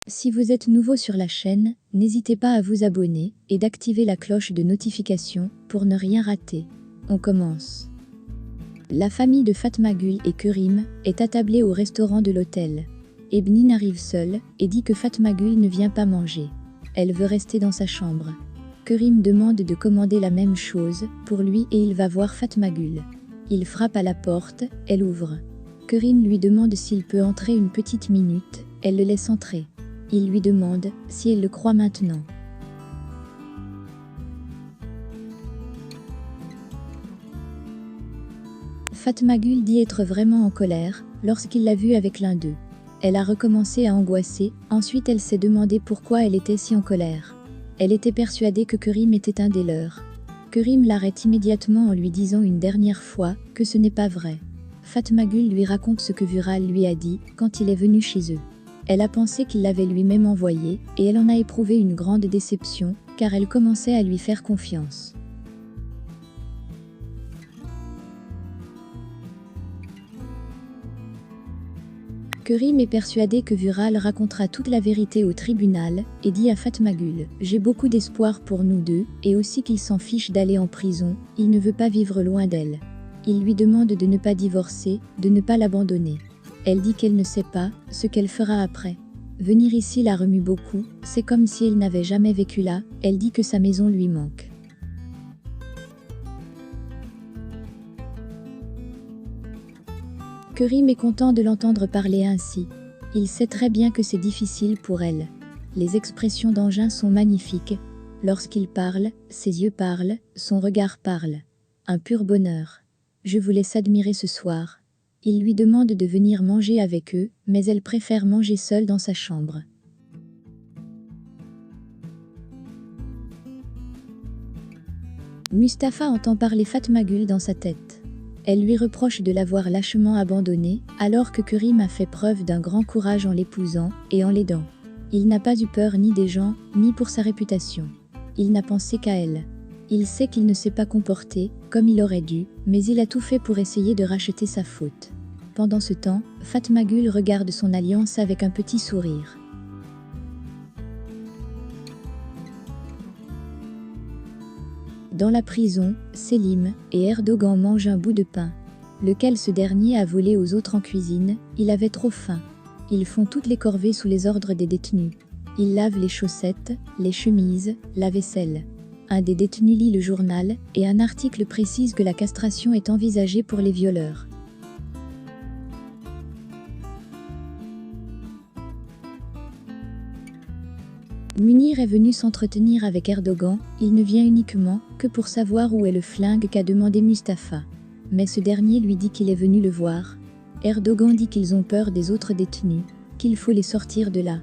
Si vous êtes nouveau sur la chaîne, n'hésitez pas à vous abonner et d'activer la cloche de notification pour ne rien rater. On commence. La famille de Fatma Gül et Kerim est attablée au restaurant de l'hôtel. Ebnine arrive seule et dit que Fatma Gül ne vient pas manger. Elle veut rester dans sa chambre. Kerim demande de commander la même chose pour lui et il va voir Fatma Gül. Il frappe à la porte, elle ouvre. Kerim lui demande s'il peut entrer une petite minute, elle le laisse entrer. Il lui demande si elle le croit maintenant. Fatma Gül dit être vraiment en colère lorsqu'il l'a vue avec l'un d'eux. Elle a recommencé à angoisser, ensuite elle s'est demandé pourquoi elle était si en colère. Elle était persuadée que Kerim était un des leurs. Kerim l'arrête immédiatement en lui disant une dernière fois que ce n'est pas vrai. Fatma Gül lui raconte ce que Vural lui a dit quand il est venu chez eux. Elle a pensé qu'il l'avait lui-même envoyé et elle en a éprouvé une grande déception car elle commençait à lui faire confiance. Kerim est persuadé que Vural racontera toute la vérité au tribunal et dit à Fatma Gül « J'ai beaucoup d'espoir pour nous deux et aussi qu'il s'en fiche d'aller en prison, il ne veut pas vivre loin d'elle. » Il lui demande de ne pas divorcer, de ne pas l'abandonner. Elle dit qu'elle ne sait pas ce qu'elle fera après. Venir ici la remue beaucoup, c'est comme si elle n'avait jamais vécu là, elle dit que sa maison lui manque. Kerim est content de l'entendre parler ainsi. Il sait très bien que c'est difficile pour elle. Les expressions d'Engin sont magnifiques. Lorsqu'il parle, ses yeux parlent, son regard parle. Un pur bonheur. Je vous laisse admirer ce soir. Il lui demande de venir manger avec eux, mais elle préfère manger seule dans sa chambre. Mustapha entend parler Fatma Gül dans sa tête. Elle lui reproche de l'avoir lâchement abandonnée, alors que Kerim a fait preuve d'un grand courage en l'épousant et en l'aidant. Il n'a pas eu peur ni des gens, ni pour sa réputation. Il n'a pensé qu'à elle. Il sait qu'il ne s'est pas comporté comme il aurait dû, mais il a tout fait pour essayer de racheter sa faute. Pendant ce temps, Fatma Gül regarde son alliance avec un petit sourire. Dans la prison, Selim et Erdogan mangent un bout de pain. Lequel ce dernier a volé aux autres en cuisine, il avait trop faim. Ils font toutes les corvées sous les ordres des détenus. Ils lavent les chaussettes, les chemises, la vaisselle. Un des détenus lit le journal et un article précise que la castration est envisagée pour les violeurs. Munir est venu s'entretenir avec Erdogan, il ne vient uniquement que pour savoir où est le flingue qu'a demandé Mustapha. Mais ce dernier lui dit qu'il est venu le voir. Erdogan dit qu'ils ont peur des autres détenus, qu'il faut les sortir de là.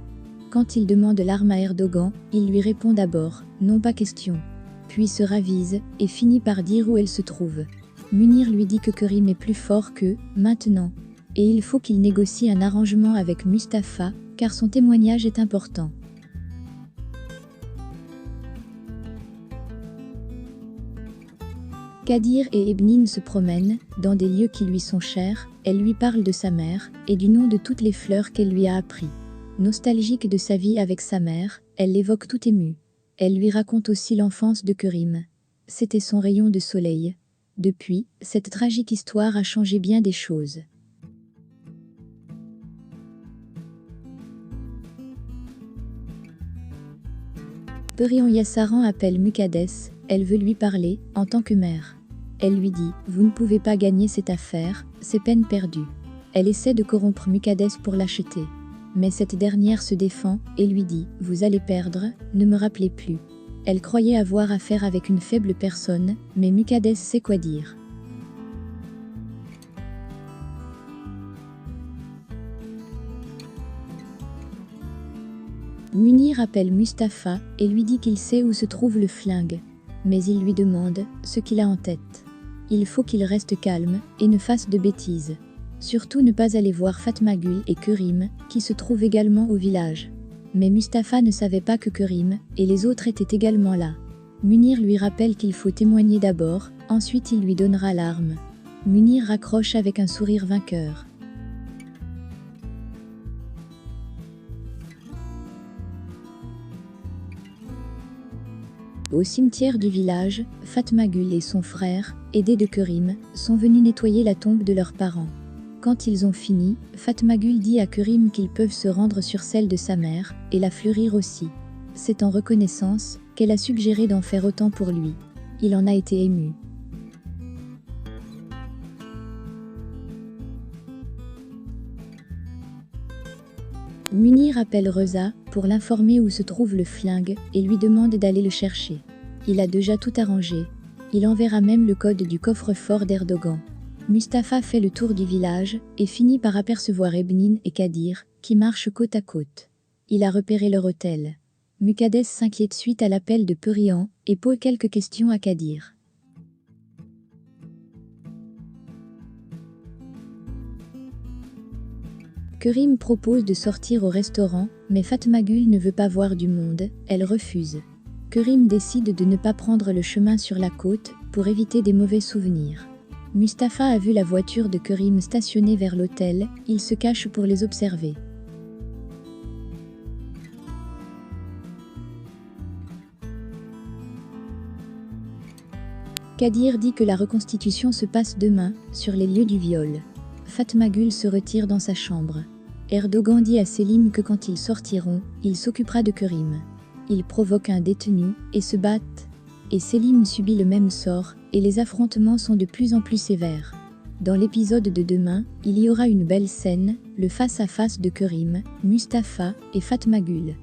Quand il demande l'arme à Erdogan, il lui répond d'abord « non pas question », puis se ravise et finit par dire où elle se trouve. Munir lui dit que Kerim est plus fort qu'eux, maintenant, et il faut qu'il négocie un arrangement avec Mustapha, car son témoignage est important. Kadir et Ebnine se promènent dans des lieux qui lui sont chers, elle lui parle de sa mère et du nom de toutes les fleurs qu'elle lui a appris. Nostalgique de sa vie avec sa mère, elle l'évoque tout émue. Elle lui raconte aussi l'enfance de Kerim. C'était son rayon de soleil. Depuis, cette tragique histoire a changé bien des choses. Perihan Yassaran appelle Mukaddes, elle veut lui parler, en tant que mère. Elle lui dit « Vous ne pouvez pas gagner cette affaire, c'est peine perdue ». Elle essaie de corrompre Mukaddes pour l'acheter. Mais cette dernière se défend et lui dit « Vous allez perdre, ne me rappelez plus ». Elle croyait avoir affaire avec une faible personne, mais Mukaddes sait quoi dire. Munir appelle Mustapha et lui dit qu'il sait où se trouve le flingue. Mais il lui demande ce qu'il a en tête. Il faut qu'il reste calme et ne fasse de bêtises. Surtout ne pas aller voir Fatma Gül et Kerim, qui se trouvent également au village. Mais Mustapha ne savait pas que Kerim et les autres étaient également là. Munir lui rappelle qu'il faut témoigner d'abord, ensuite il lui donnera l'arme. Munir raccroche avec un sourire vainqueur. Au cimetière du village, Fatma Gül et son frère, aidés de Kerim, sont venus nettoyer la tombe de leurs parents. Quand ils ont fini, Fatma Gül dit à Kerim qu'ils peuvent se rendre sur celle de sa mère, et la fleurir aussi. C'est en reconnaissance qu'elle a suggéré d'en faire autant pour lui. Il en a été ému. Munir appelle Reza pour l'informer où se trouve le flingue et lui demande d'aller le chercher. Il a déjà tout arrangé. Il enverra même le code du coffre-fort d'Erdogan. Mustapha fait le tour du village et finit par apercevoir Ebnine et Kadir, qui marchent côte à côte. Il a repéré leur hôtel. Mukaddes s'inquiète suite à l'appel de Perihan et pose quelques questions à Kadir. Kerim propose de sortir au restaurant, mais Fatma Gül ne veut pas voir du monde, elle refuse. Kerim décide de ne pas prendre le chemin sur la côte pour éviter des mauvais souvenirs. Mustapha a vu la voiture de Kerim stationnée vers l'hôtel, il se cache pour les observer. Kadir dit que la reconstitution se passe demain, sur les lieux du viol. Fatma Gül se retire dans sa chambre. Erdogan dit à Selim que quand ils sortiront, il s'occupera de Kerim. Ils provoquent un détenu et se battent. Et Selim subit le même sort, et les affrontements sont de plus en plus sévères. Dans l'épisode de demain, il y aura une belle scène, le face-à-face de Kerim, Mustapha et Fatma Gül.